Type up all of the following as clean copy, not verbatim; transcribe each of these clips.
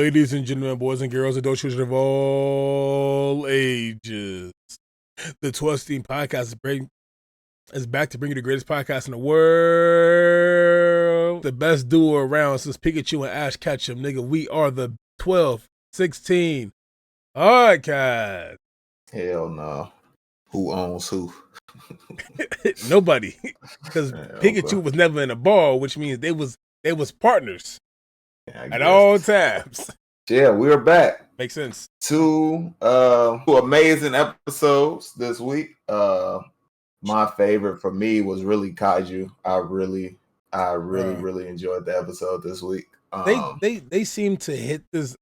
Ladies and gentlemen, boys and girls, adult children of all ages, the 12 Team Podcast is back to bring you the greatest podcast in the world. The best duo around since Pikachu and Ash Ketchum, nigga. We are the 12-16 Podcast. Hell no. Who owns who? Nobody. Because Pikachu was never in a ball, which means they was partners at all times. Yeah, we're back. Makes sense. Two amazing episodes this week. My favorite for me was really Kaiju. I really enjoyed the episode this week. They seem to hit this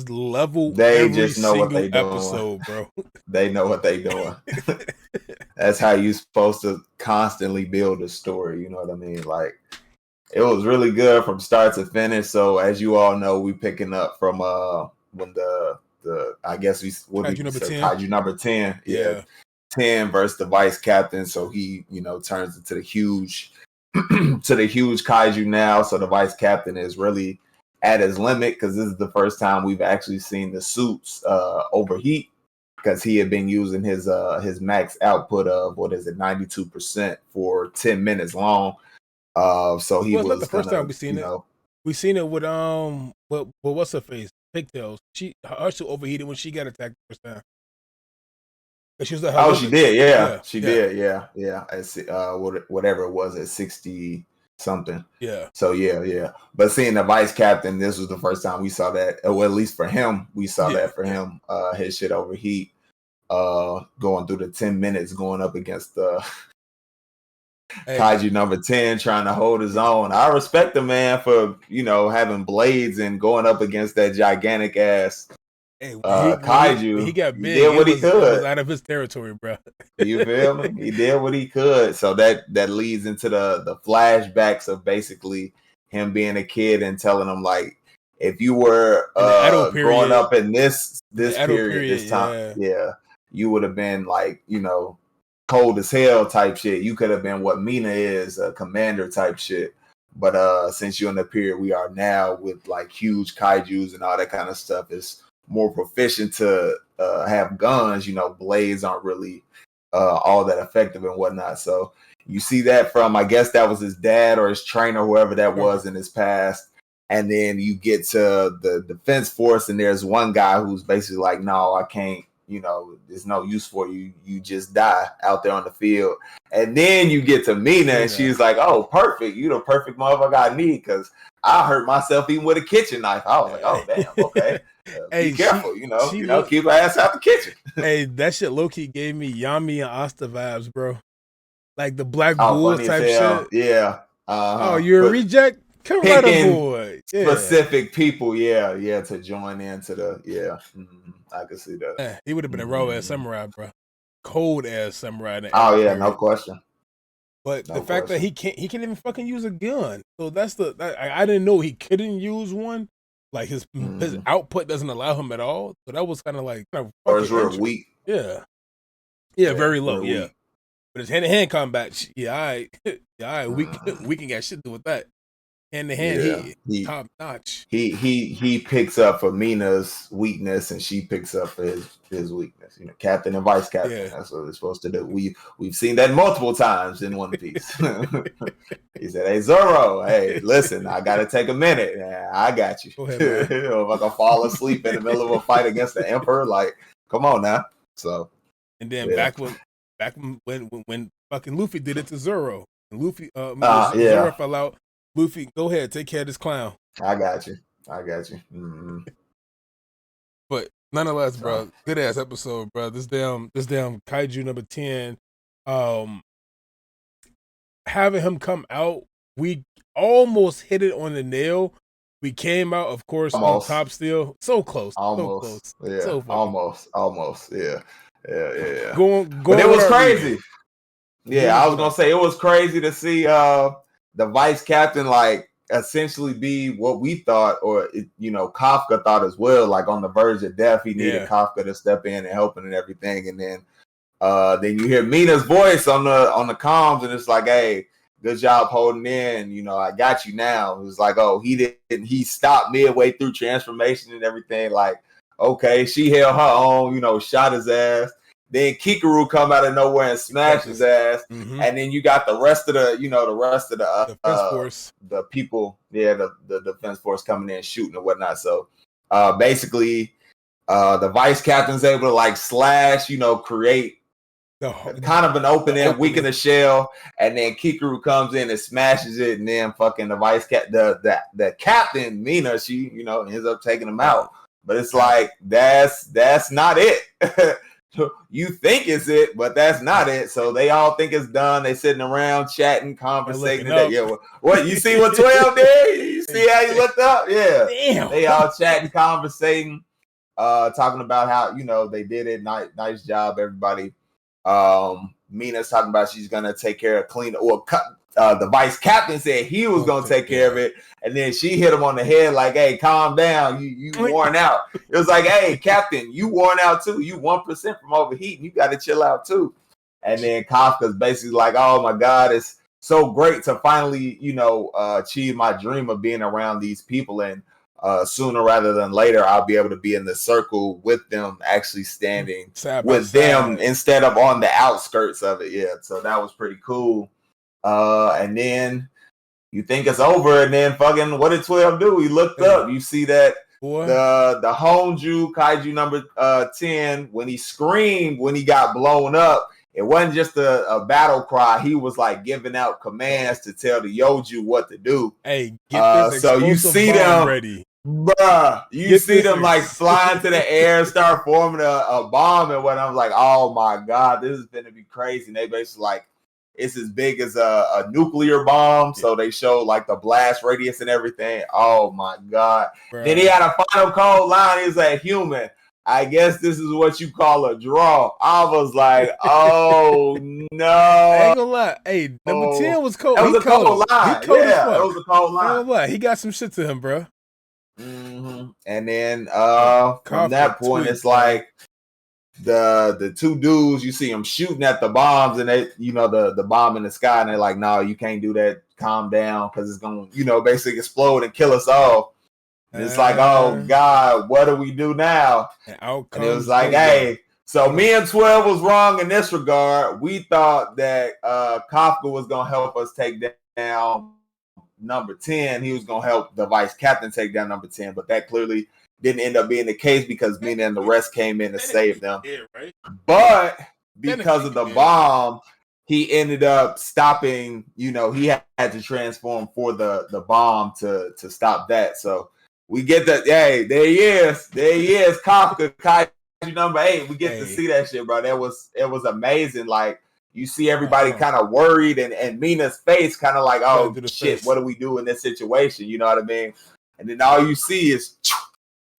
level. They just know what they doing, bro. They know what they doing. That's how you're supposed to constantly build a story. You know what I mean? Like, it was really good from start to finish. So as you all know, we picking up from when the I guess Kaiju number 10. Yeah. 10 versus the vice captain. So he, turns into the huge kaiju now. So the vice captain is really at his limit because this is the first time we've actually seen the suits overheat, because he had been using his max output of 92% for 10 minutes long. So he was not the first time we seen it. We seen it with what's her face? Pigtails. Her suit overheated when she got attacked the first time. She was she did, yeah. She did, yeah. Whatever it was at 60 something. Yeah. So yeah. But seeing the vice captain, this was the first time we saw that. Well, at least for him, we saw that for him. His shit overheat. Going through the 10 minutes, going up against the Kaiju number 10, trying to hold his own. I respect the man for having blades and going up against that gigantic ass. Kaiju. He got big. He did what he could. It was out of his territory, bro. You feel me? He did what he could. So that leads into the flashbacks of basically him being a kid and telling him, like, if you were growing up in this period, this time, you would have been like, cold as hell type shit. You could have been what Mina is, a commander type shit. But since you're in the period we are now with like huge kaijus and all that kind of stuff, it's more proficient to have guns. Blades aren't really all that effective and whatnot. So you see that from, I guess that was his dad or his trainer, whoever that was in his past. And then you get to the defense force, and there's one guy who's basically like, no, I can't, there's no use for you. You just die out there on the field. And then you get to Mina, and she's like, oh, perfect. You the perfect motherfucker I need, because I hurt myself even with a kitchen knife. I was like, oh, damn, okay. Be careful, keep her ass out the kitchen. Hey, that shit low-key gave me Yami and Asta vibes, bro. Like the Black Bulls type shit. Yeah. Oh, you're a reject? Come right aboard. Specific people, to join into the, I can see that. He would have been a raw ass samurai, bro. Cold ass samurai. No question. But the fact that he can't even fucking use a gun. So that's I didn't know he couldn't use one. Like his output doesn't allow him at all. So that was kind of like, or it's real weak. Yeah, very low. Yeah, weak. But his hand-to-hand combat, all right. We can get shit to do with that. Hand to hand, he top notch. He picks up for Mina's weakness, and she picks up for his weakness. Captain and vice captain. Yeah. That's what they're supposed to do. We've seen that multiple times in One Piece. He said, "Hey Zoro, hey, listen, I gotta take a minute. Yeah, I got you. Go ahead, man. If I can fall asleep in the middle of a fight against the Emperor, like, come on now." So, and then back when fucking Luffy did it to Zoro, and Luffy, Zoro fell out. Luffy, go ahead, take care of this clown. I got you. Mm-hmm. But nonetheless, bro, good ass episode, bro. This damn Kaiju number 10. Having him come out, we almost hit it on the nail. We came out, of course, on top still. So close. Almost. So close. Yeah. So almost. Yeah. Going but it was crazy. Yeah, I was gonna say it was crazy to see the vice captain, like, essentially be what we thought, or Kafka thought as well, like on the verge of death. He needed Kafka to step in and help him and everything. And then you hear Mina's voice on the comms, and it's like, hey, good job holding in. You know, I got you now. It was like, oh, he stopped midway through transformation and everything. Like, okay, she held her own, you know, shot his ass. Then Kikaru come out of nowhere and smash his ass. Mm-hmm. And then you got the rest of the defense force. The people, the defense force coming in shooting and whatnot. So basically the vice captain's able to like slash, you know, create kind of an opening, weaken the shell, and then Kikaru comes in and smashes it, and then fucking the captain, Mina, she, you know, ends up taking him out. But it's like that's not it. You think it's it, but that's not it. So they all think it's done. They sitting around chatting, conversating. Yeah, what you see what 12 did? You see how he looked up? Yeah. Damn. They all chatting, conversating, talking about how, you know, they did it. Nice job, everybody. Mina's talking about she's gonna take care of clean. Well, the vice captain said he was gonna take care of it, and then she hit him on the head like, "Hey, calm down. You worn out." It was like, "Hey, captain, you worn out too. You 1% from overheating. You got to chill out too." And then Kafka's basically like, "Oh my God, it's so great to finally, you know, achieve my dream of being around these people, and sooner rather than later, I'll be able to be in the circle with them, actually standing with them instead of on the outskirts of it." Yeah, so that was pretty cool. And then you think it's over, and then fucking what did 12 do? He looked up. You see that the Honju Kaiju number 10, when he screamed when he got blown up, it wasn't just a battle cry. He was like giving out commands to tell the Yoju what to do. Hey, get this so you see them ready. Bruh, you see them like flying to the air, start forming a bomb and what. I'm like, oh my God, this is gonna be crazy. And they basically like, it's as big as a nuclear bomb. So they show like the blast radius and everything. Oh my God. Bruh. Then he had a final cold line. He was like, "Human, I guess this is what you call a draw." I was like, oh no. I ain't gonna lie. Hey, number 10 was cold. That was a cold line. It was a cold line. I ain't gonna lie. He got some shit to him, bro. Mm-hmm. And then from that point, it's like the two dudes, you see them shooting at the bombs, and they, you know, the bomb in the sky, and they're like, "No, you can't do that. Calm down, because it's gonna, you know, basically explode and kill us all." And it's like, oh God, what do we do now? And it was like, hey, so me and 12 was wrong in this regard. We thought that Kafka was gonna help us take down number 10. He was gonna help the vice captain take down number 10, but that clearly didn't end up being the case because Mina and the rest came in to save them. But because of the bomb, he ended up stopping, you know, he had to transform for the bomb to stop that. So we get that. Hey, there he is. Kafka, Kaiju number 8. We get to see that shit, bro. It was amazing. Like, you see everybody kind of worried, and Mina's face kind of like, oh shit, what do we do in this situation? You know what I mean? And then all you see is,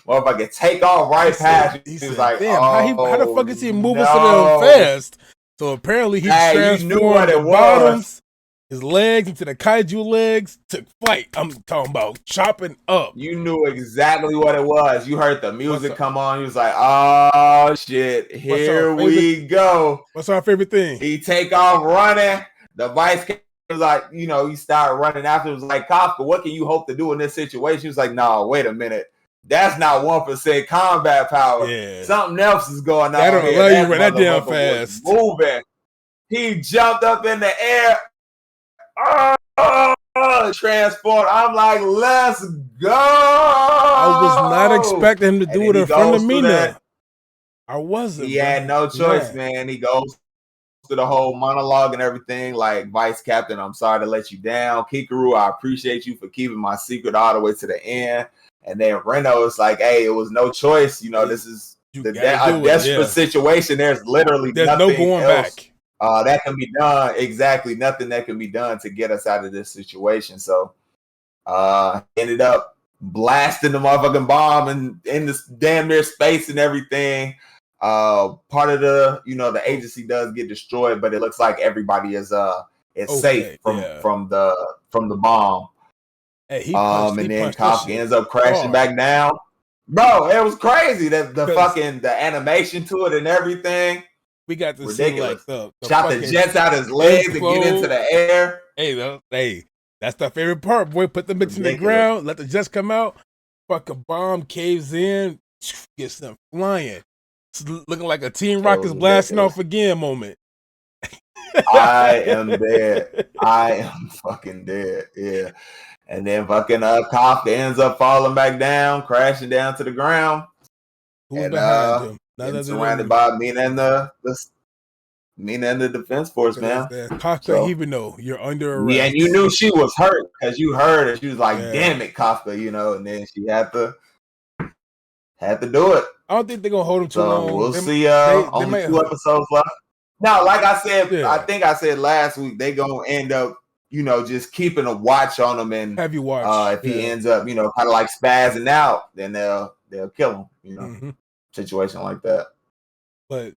motherfucker, take off past you. He's like, damn, how the fuck is he moving so damn fast? So apparently he transformed the bottoms, his legs into the kaiju legs to fight. I'm talking about chopping up. You knew exactly what it was. You heard the music come on. He was like, oh shit, here we go. What's our favorite thing? He take off running. The vice captain was like, you know, he started running after. It was like, Kafka, what can you hope to do in this situation? He was like, no, wait a minute. That's not 1% combat power. Yeah. Something else is going on. I don't allow you to run that damn fast. Moving. He jumped up in the air. Transformed. I'm like, let's go. I was not expecting him to do it in front of Mina. I wasn't. He had no choice, man. He goes to the whole monologue and everything, like, Vice Captain, I'm sorry to let you down. Kikaru, I appreciate you for keeping my secret all the way to the end. And then Reno is like, hey, it was no choice. You know, this is a desperate situation. There's literally nothing no going else back. That can be done. Exactly. Nothing that can be done to get us out of this situation. So ended up blasting the motherfucking bomb and in this damn near space and everything. Part of the, you know, the agency does get destroyed, but it looks like everybody is safe from the bomb. Hey, and then Kafka ends up crashing back down. Bro, it was crazy. The animation to it and everything. We got to see like the shot the jets out his legs and get into the air. Hey, that's the favorite part, boy. Put the bitch in the ground, let the jets come out, fucking bomb caves in, gets them flying. It's looking like a Team Rocket's blasting off again moment. I am dead. I am fucking dead. Yeah. And then fucking Kafka ends up falling back down, crashing down to the ground. Who's behind him? And surrounded by Mina and the defense force, man. Kafka Hibino, you're under arrest. Yeah, and you knew she was hurt because you heard it. She was like, "Damn it, Kafka," you know. And then she had to do it. I don't think they're gonna hold him too long. We'll see. Only 2 episodes left. Now, like I said, I think I said last week, they gonna end up, just keeping a watch on him, and have you watch if he ends up, kind of like spazzing out, then they'll kill him. Situation like that. But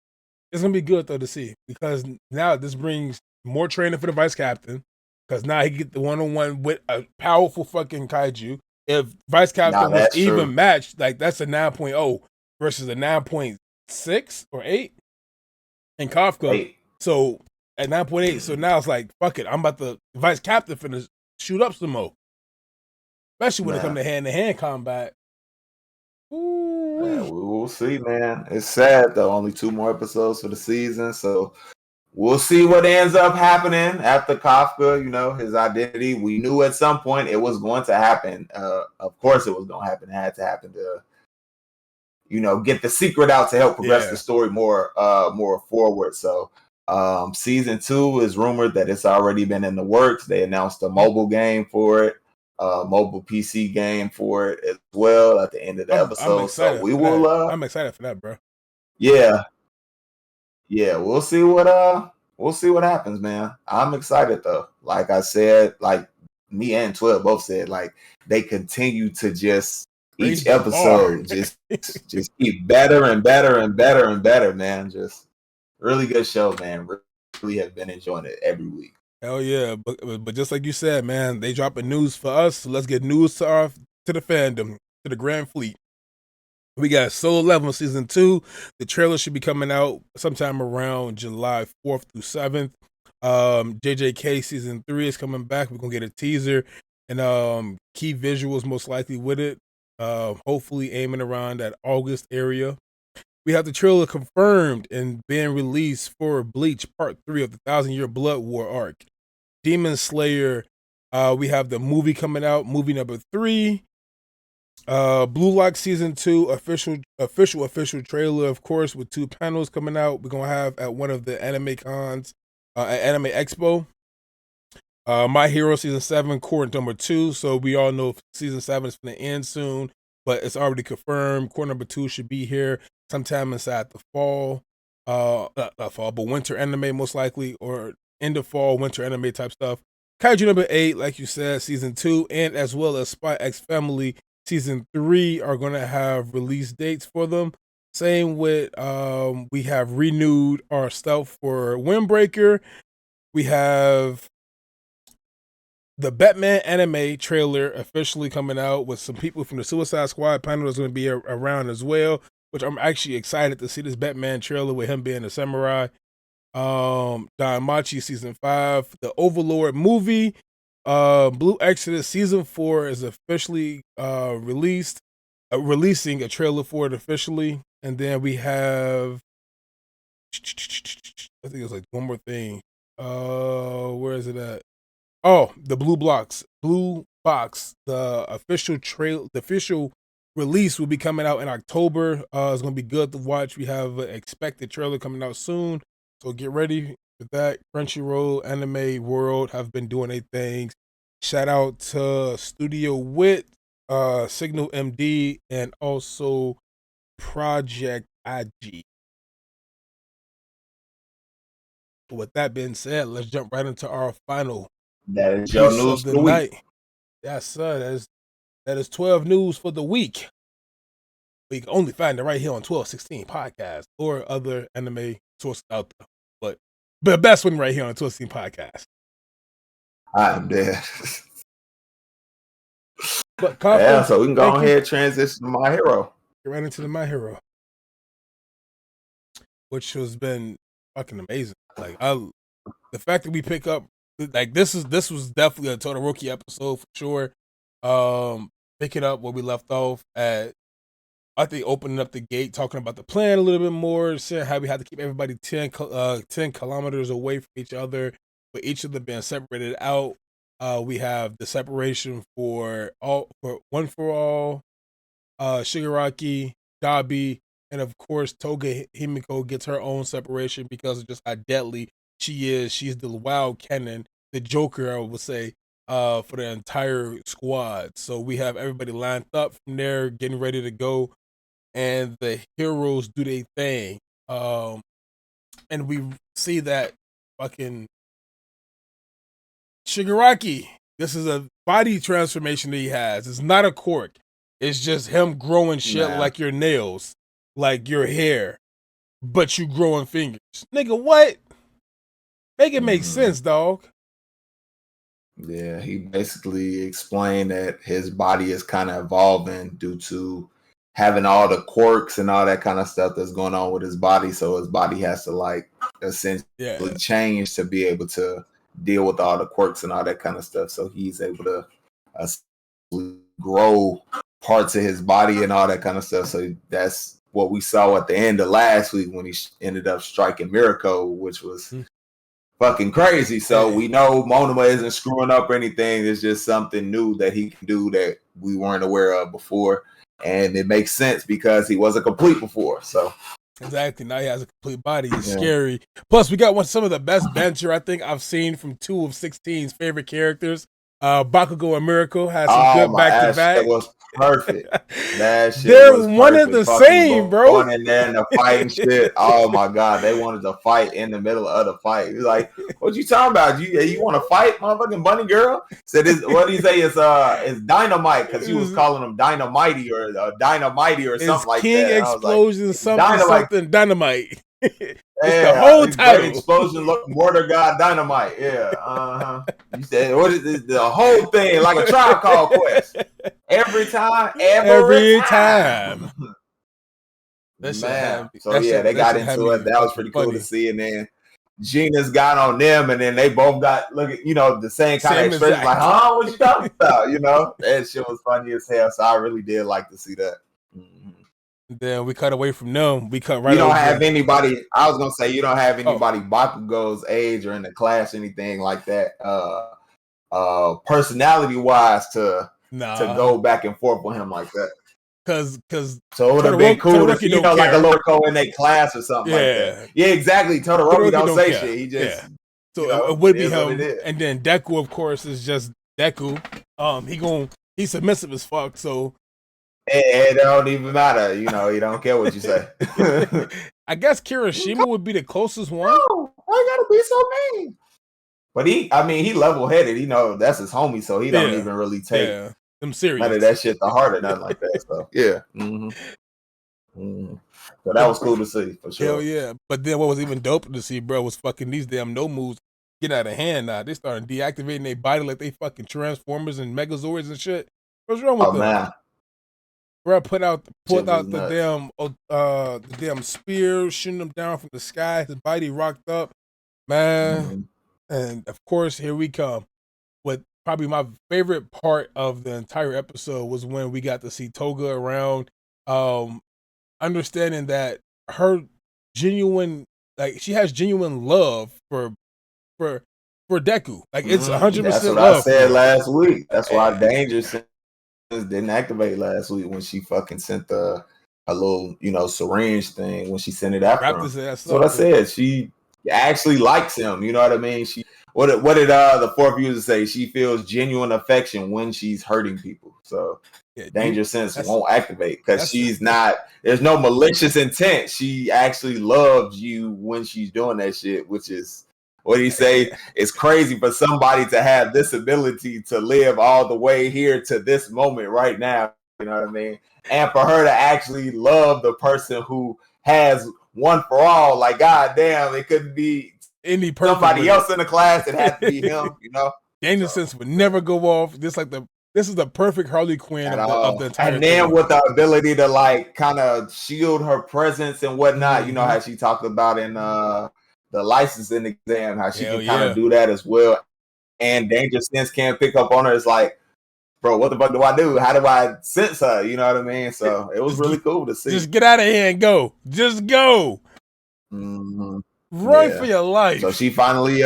it's gonna be good though to see, because now this brings more training for the vice captain, because now he get the 1-on-1 with a powerful fucking kaiju. If vice captain was even matched, like that's a 9.0 versus a 9.6 or 8 in Kafka. 8. So at 9.8, so now it's like, fuck it, I'm about to vice captain finna shoot up some more. Especially when it comes to hand-to-hand combat. Yeah, we'll see, man. It's sad though. Only 2 more episodes for the season, so we'll see what ends up happening after Kafka. His identity. We knew at some point it was going to happen. Of course, it was going to happen. It had to happen to, get the secret out to help progress the story more forward. So, season 2 is rumored that it's already been in the works. They announced a mobile game for it. Mobile PC game for it as well at the end of the episode. So we will. I'm excited for that, bro. Yeah, we'll see what happens, man. I'm excited though. Like I said, like me and 12 both said, like they continue to just each episode just keep better and better and better and better, man. Just really good show, man. Really have been enjoying it every week. Hell yeah, but just like you said, man, they dropping news for us. So let's get news to the fandom, to the Grand Fleet. We got Solo Level season 2. The trailer should be coming out sometime around July 4th through 7th. JJK season 3 is coming back. We're gonna get a teaser and key visuals most likely with it. Hopefully aiming around that August area. We have the trailer confirmed and being released for Bleach Part 3 of the 1,000-Year Blood War arc. Demon Slayer, we have the movie coming out, movie number 3. Blue Lock Season 2, official trailer, of course, with 2 panels coming out. We're going to have at one of the anime cons, at Anime Expo. My Hero Season 7, Court number 2. So we all know Season 7 is going to end soon, but it's already confirmed. Court number 2 should be here sometime inside the fall, not fall, but winter anime most likely, or end of fall, winter anime type stuff. Kaiju number 8, like you said, season 2, and as well as Spy X Family season 3 are going to have release dates for them. Same with, we have renewed our stuff for Windbreaker. We have the Batman anime trailer officially coming out with some people from the Suicide Squad panel that's going to be around as well, which I'm actually excited to see this Batman trailer with him being a samurai. Danmachi season 5, the Overlord movie, Blue Exodus season 4 is officially releasing a trailer for it officially. And then we have, I think it's like one more thing. Where is it at? Oh, the Blue Box. The official release will be coming out in October. It's gonna be good to watch. We have an expected trailer coming out soon, so get ready for that. Crunchyroll, Anime World have been doing their things. Shout out to Studio Wit, Signal MD, and also Project IG. With that being said, let's jump right into our final. That is your news of the night. Yes, sir. That is 12 news for the week. You can only find it right here on 1216 Podcast or other anime sources out there. But the best one right here on 1216 Podcast. I'm dead. But yeah, so we can go ahead and transition to My Hero. Get right into the My Hero, which has been fucking amazing. Like the fact that we pick up like this was definitely a Todoroki episode for sure. Picking up where we left off at, I think opening up the gate, talking about the plan a little bit more, saying how we had to keep everybody 10 kilometers away from each other, but each of them being separated out. We have the separation for one for all, Shigaraki, Dabi, and of course Toga Himiko gets her own separation because of just how deadly she is. She's the wild cannon, the Joker, I would say, for the entire squad. So we have everybody lined up from there, getting ready to go, and the heroes do their thing. And we see that fucking Shigaraki. This is a body transformation that he has. It's not a quirk. It's just him growing shit like your nails, like your hair, but you growing fingers. Nigga, what? Make it make sense, dog. Yeah, he basically explained that his body is kind of evolving due to having all the quirks and all that kind of stuff that's going on with his body. So his body has to like essentially change to be able to deal with all the quirks and all that kind of stuff. So he's able to grow parts of his body and all that kind of stuff. So that's what we saw at the end of last week when he ended up striking Mirako, which was fucking crazy. So we know Monoma isn't screwing up or anything. It's just something new that he can do that we weren't aware of before. And it makes sense because he wasn't complete before. So exactly. Now he has a complete body. He's scary. Plus, we got some of the best banter I think I've seen from 2 of 16's favorite characters. Bakugo and Mirako had some good back to back. That was perfect. That shit They're was one of the same, bro. Going in there and the fighting shit. Oh my god, they wanted to fight in the middle of the fight. He's like, "What you talking about? You want to fight, motherfucking bunny girl?" Said, "What do you say? Is dynamite?" Because she was calling him Dynamite or Dynamite or something like King that. Explosion, something dynamite. It's the whole title. Explosion, look, Mortar God Dynamite. Yeah, You said what is this, the whole thing like a Tribe Called Quest? Every time. Man, so they got into it. That was pretty cool to see, and then Gina's got on them, and then they both got the same kind of expression, like, "Huh, what you talking about?" That shit was funny as hell. So I really did like to see that. Then we cut away from them. We cut right. You don't have anybody. I was gonna say you don't have anybody Bakugo's age or in the class, or anything like that. Personality wise, to go back and forth with him like that. Because so it would have been cool to see, like a local in their class or something like that. Yeah, exactly. Todoroki don't say shit. He just so it would be him. And then Deku, of course, is just Deku. He's submissive as fuck. So. It don't even matter, he don't care what you say. I guess Kirishima would be the closest one. No, why gotta be so mean? But he level-headed. That's his homie, so he don't even really take them serious. None of that shit to heart or nothing like that. So yeah. So that was cool to see for sure. Hell yeah! But then what was even doper to see, bro, was fucking these damn no moves get out of hand. Now they started deactivating their body like they fucking Transformers and Megazords and shit. What's wrong with them? Man. Bro, pulled out the damn spear, shooting them down from the sky. His body rocked up, man. And of course, here we come. What probably my favorite part of the entire episode was when we got to see Toga around, understanding that her she has genuine love for Deku. Like it's 100%. That's what love I said last week. That's why Danger didn't activate last week when she fucking sent a little, syringe thing when she sent it after him. That's what I said. She actually likes him. You know what I mean? What did the fourth user say? She feels genuine affection when she's hurting people. So Danger Sense won't activate because she's not. There's no malicious intent. She actually loves you when she's doing that shit, which is. What do you say? It's crazy for somebody to have this ability to live all the way here to this moment right now. You know what I mean? And for her to actually love the person who has one for all, like, goddamn, it couldn't be somebody else in the class. It had to be him, Danger Sense would never go off. This is the perfect Harley Quinn of the entire And then with the ability to, like, kind of shield her presence and whatnot, you know how she talked about in the licensing exam, how she can kind of do that as well. and Danger Sense can't pick up on her. It's like, bro, what the fuck do I do? How do I sense her? You know what I mean? So it was really cool to see. Just get out of here and go. Just go. Mm-hmm. Run for your life. So she finally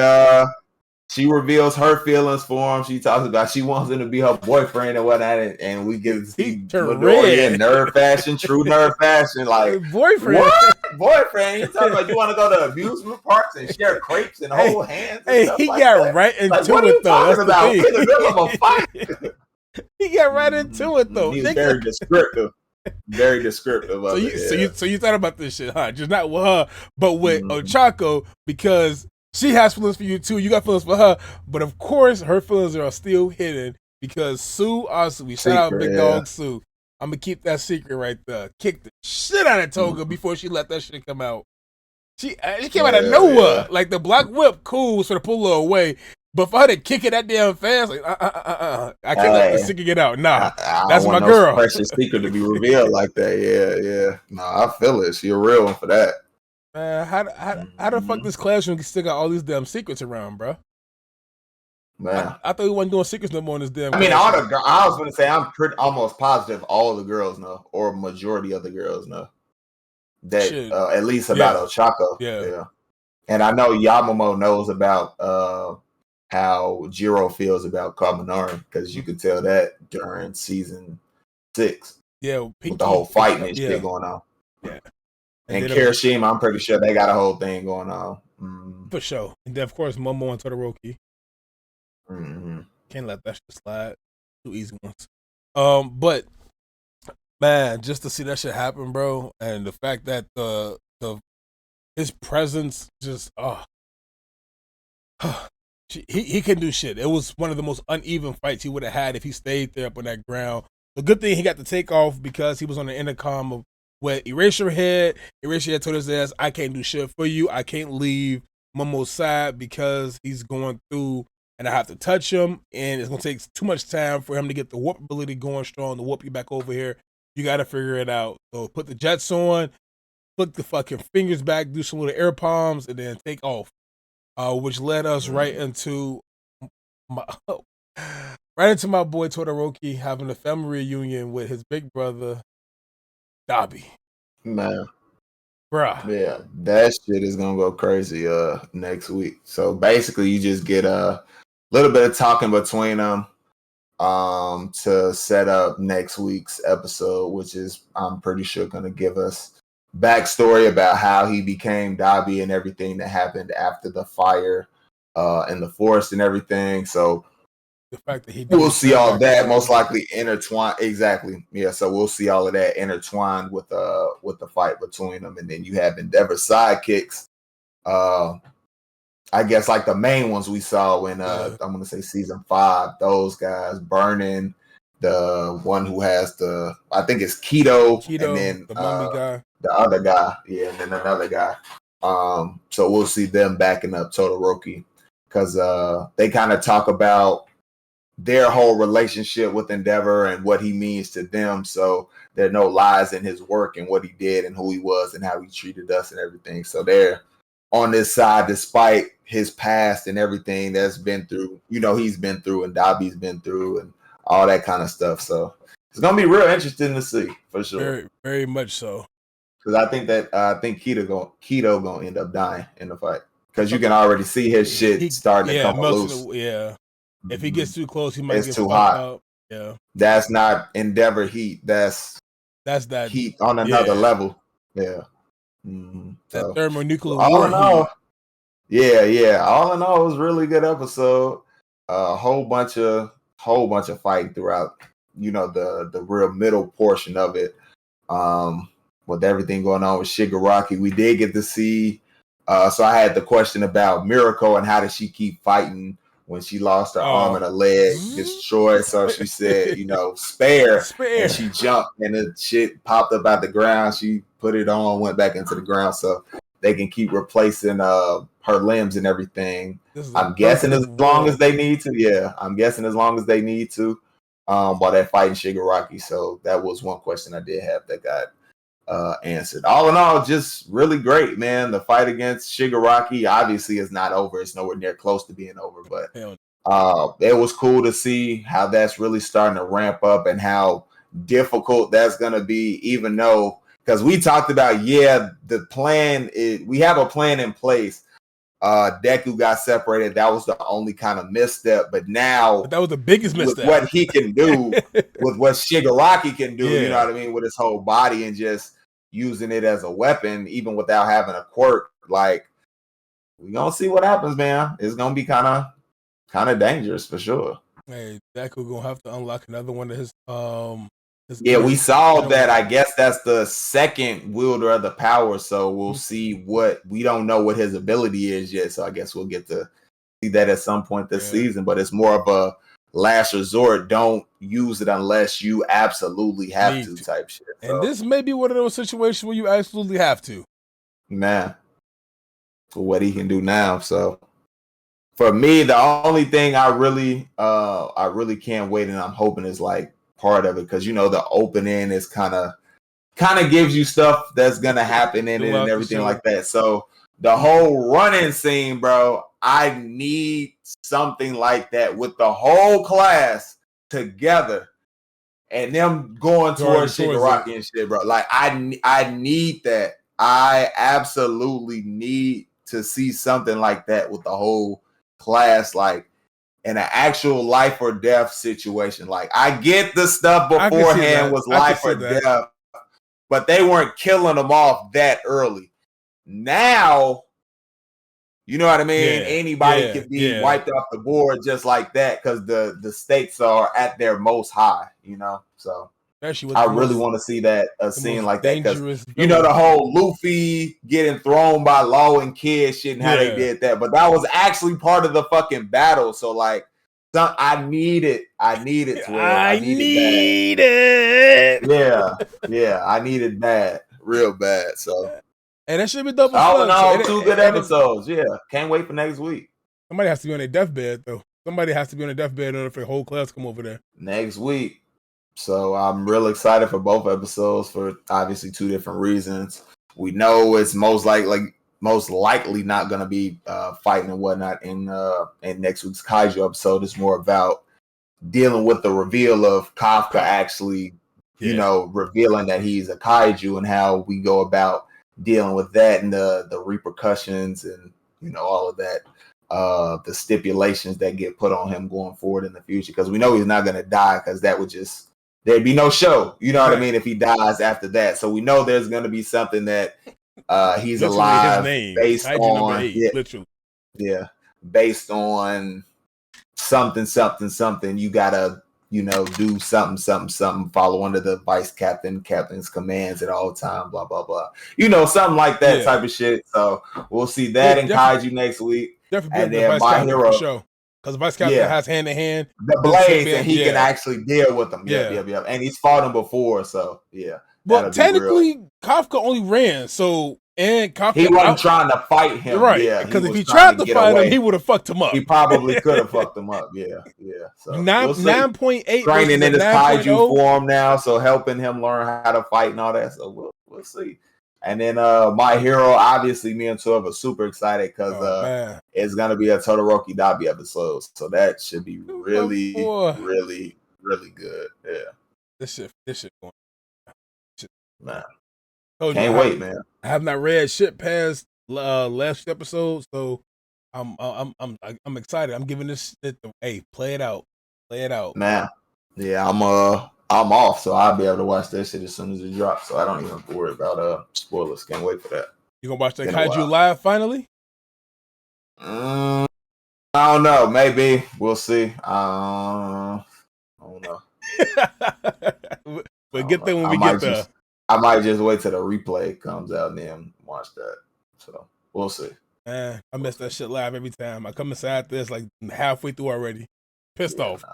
she reveals her feelings for him. She talks about she wants him to be her boyfriend and whatnot, and we get to see Midoriya in nerd fashion, true nerd fashion, like boyfriend. What boyfriend? You talking about you want to go to amusement parks and share crepes and hold hands? And stuff he like got that? right into like, what it though. That's about? The thing. In the middle of a fight. He got right into it though. He's very descriptive. Very descriptive of it. So you thought about this shit, huh? Just not with her, but with Ochako, because she has feelings for you too. You got feelings for her, but of course her feelings are still hidden because Sue Asui, shout out Big Dog Sue. I'm gonna keep that secret right there. Kick the shit out of Toga before she let that shit come out. She came out of nowhere. Like the block whip, cool, was for to pull her away. But for her to kick it that damn fast, like I can't let the secret get out. Nah, that's my girl. Precious secret to be revealed like that. Yeah. Nah, I feel it. You're real one for that. Man, how the fuck this classroom still got all these damn secrets around, bro? Man, I thought we wasn't doing secrets no more in this damn. I mean, all the girls. I was gonna say I'm almost positive all the girls know, or majority of the girls know that at least about Ochako. Yeah. And I know Yamamoto knows about how Jiro feels about Kaminari because you could tell that during season 6. Yeah, with the whole fighting and shit going on. Yeah. And Kirishima, I'm pretty sure they got a whole thing going on. For sure. And then, of course, Momo and Todoroki. Can't let that shit slide. Too easy ones. But man, just to see that shit happen, bro, and the fact that his presence just he can do shit. It was one of the most uneven fights he would have had if he stayed there up on that ground. The good thing he got to take off because he was on the intercom of what Eraserhead told his ass, I can't do shit for you. I can't leave Momo's side because he's going through and I have to touch him and it's going to take too much time for him to get the warp ability going strong to warp you back over here. You got to figure it out. So put the jets on, flick the fucking fingers back, do some little air palms, and then take off. Which led us right into my boy Todoroki having a family reunion with his big brother, Dabi. Man. Bruh. Yeah, that shit is gonna go crazy next week. So basically you just get a little bit of talking between them to set up next week's episode, which is I'm pretty sure gonna give us backstory about how he became Dabi and everything that happened after the fire in the forest and everything. So the fact that we'll see all that most likely intertwined. Exactly. Yeah. So we'll see all of that intertwined with the fight between them. And then you have Endeavor sidekicks. I guess like the main ones we saw in I'm gonna say season 5, those guys burning the one who has I think it's Keto and then the mummy guy. The other guy, and then another guy. So we'll see them backing up Todoroki because they kind of talk about their whole relationship with Endeavor and what he means to them. So there are no lies in his work and what he did and who he was and how he treated us and everything. So they're on this side despite his past and everything that's been through, he's been through and Dabi's been through and all that kind of stuff. So it's gonna be real interesting to see for sure. Very, very much so. Because I think Keto gonna end up dying in the fight because you can already see his shit starting to come loose. If he gets too close, he might get too hot. Out. Yeah, that's not Endeavor heat. That's that heat on another level. Yeah, that thermonuclear war heat. Yeah. All in all, it was a really good episode. A whole bunch of fighting throughout. The real middle portion of it. With everything going on with Shigaraki, we did get to see. So I had the question about Miracle and how did she keep fighting when she lost her arm and her leg destroyed. So she said, spare. And she jumped and the shit popped up out the ground. She put it on, went back into the ground. So they can keep replacing her limbs and everything. I'm guessing as long as they need to. Yeah, I'm guessing as long as they need to while they're fighting Shigaraki. So that was one question I did have that got answered. All in all, just really great, man. The fight against Shigaraki obviously is not over. It's nowhere near close to being over, but It was cool to see how that's really starting to ramp up and how difficult that's going to be, even though, because we talked about, the plan is, we have a plan in place. Deku got separated. That was the only kind of misstep. But now, that was the biggest with misstep. what he can do, with what Shigaraki can do, you know what I mean, with his whole body and just using it as a weapon, even without having a quirk. Like, we're gonna see what happens, man. It's gonna be kind of dangerous for sure. Hey, Deku gonna have to unlock another one of his we saw that. I guess that's the second wielder of the power, so we'll see what, we don't know what his ability is yet, so I guess we'll get to see that at some point this season, but it's more of a last resort. Don't use it unless you absolutely have to type shit. So. And this may be one of those situations where you absolutely have to. Man, for what he can do now. So for me, the only thing I really can't wait, and I'm hoping is like part of it, because the opening is kind of gives you stuff that's gonna happen in it and everything like that. So the whole running scene, bro, I need something like that with the whole class together and them going towards Shigaraki and shit, bro. Like I need that. I absolutely need to see something like that with the whole class, like in an actual life or death situation. Like, I get the stuff beforehand was life or death, but they weren't killing them off that early. Now, you know what I mean? Anybody can be wiped off the board just like that, because the stakes are at their most high, So I really want to see that, a scene like that, because the whole Luffy getting thrown by Law and Kid shit and how they did that, but that was actually part of the fucking battle. So like, I need it. I need it. I need it. Yeah, I need it bad, real bad. So, and that should be double. Oh no, 2 good episodes. Can't wait for next week. Somebody has to be on their deathbed though. Somebody has to be on their deathbed in order for the whole class to come over there next week. So I'm real excited for both episodes for obviously 2 different reasons. We know it's most likely not going to be fighting and whatnot in next week's Kaiju episode. It's more about dealing with the reveal of Kafka actually, revealing that he's a Kaiju, and how we go about dealing with that and the repercussions and all of that. The stipulations that get put on him going forward in the future, because we know he's not going to die, because that would just, there'd be no show, what I mean, if he dies after that. So we know there's going to be something that he's alive, based on literally, based on something. You gotta do something, follow under the captain's commands at all time, blah blah blah, something like that type of shit. So we'll see that in Kaiju next week. And then My Hero, show, because Vice Captain has hand in hand the blades, and he can actually deal with them. And he's fought them before, so Well, technically, Kafka only ran, so and Kafka, he wasn't trying to fight him, right? Because if he tried to fight him, he would have fucked him up. He probably could have fucked him up. So 9.8 training in his Kaiju form now, so helping him learn how to fight and all that. So we'll see. And then My Hero, obviously, me and Torv are super excited, because it's gonna be a Todoroki Dabi episode, so that should be really, really, really good. Yeah, this shit going. Man, can't wait, man. I have not read shit past last episode, so I'm excited. I'm giving this shit play it out, man. Yeah, I'm off, so I'll be able to watch that shit as soon as it drops. So I don't even have to worry about spoilers. Can't wait for that. You gonna watch that Kaiju live finally? I don't know. Maybe we'll see. I don't know. But get there when we get there. I might just wait till the replay comes out and then watch that. So we'll see. Man, I miss that shit live every time. I come inside this like halfway through already. Pissed off. Nah.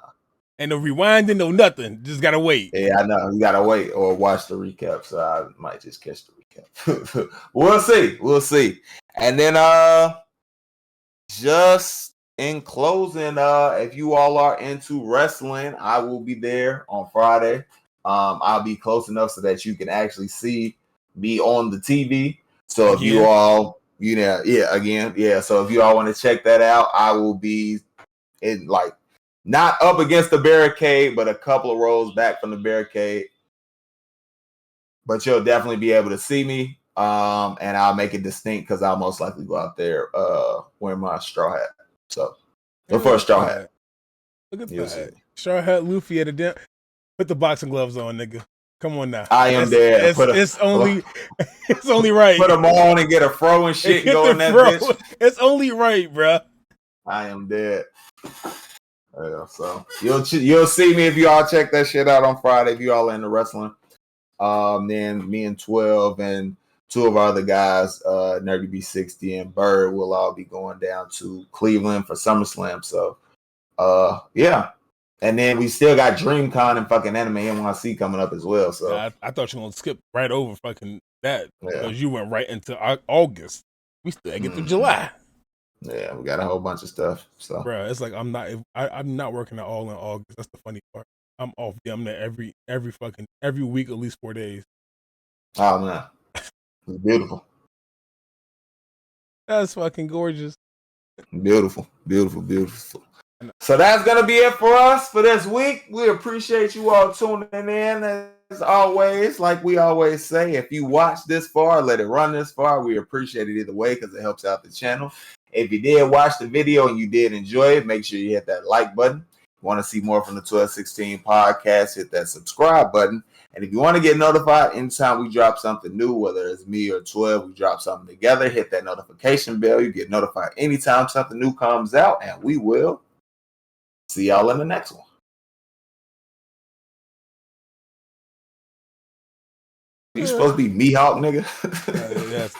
And no rewinding, no nothing. Just gotta wait. Yeah, I know. You gotta wait or watch the recap. So I might just catch the recap. We'll see. And then just in closing, if you all are into wrestling, I will be there on Friday. I'll be close enough so that you can actually see me on the TV. So if you all, So if you all want to check that out, I will be It like not up against the barricade, but a couple of rows back from the barricade. But you'll definitely be able to see me. And I'll make it distinct because I'll most likely go out there wearing my straw hat. So look for a straw hat. Look at that. Straw hat, Luffy at a damn. Put the boxing gloves on, nigga. Come on now. I am there. It's only right. Put them on and get a fro and shit and go in that bitch. It's only right, bro. I am dead. Yeah, so you'll see me if you all check that shit out on Friday if you all into wrestling. Then me and 12 and two of our other guys, Nerdy B60 and Bird, will all be going down to Cleveland for SummerSlam. So yeah. And then we still got DreamCon and fucking Anime NYC coming up as well. So yeah, I thought you were gonna skip right over fucking that because you went right into August. We still get to July. Yeah, we got a whole bunch of stuff. So, bro, it's like I'm not working at all in August. That's the funny part. I'm off damn near every week, at least 4 days. Oh man, it's beautiful. That's fucking gorgeous. Beautiful, beautiful, beautiful. So that's gonna be it for us for this week. We appreciate you all tuning in. As always, like we always say, if you watch this far, let it run this far. We appreciate it either way because it helps out the channel. If you did watch the video and you did enjoy it, make sure you hit that like button. If you want to see more from the 1216 podcast, hit that subscribe button. And if you want to get notified anytime we drop something new, whether it's me or 12, we drop something together, hit that notification bell. You get notified anytime something new comes out, and we will see y'all in the next one. You supposed to be Mihawk, nigga? Yes.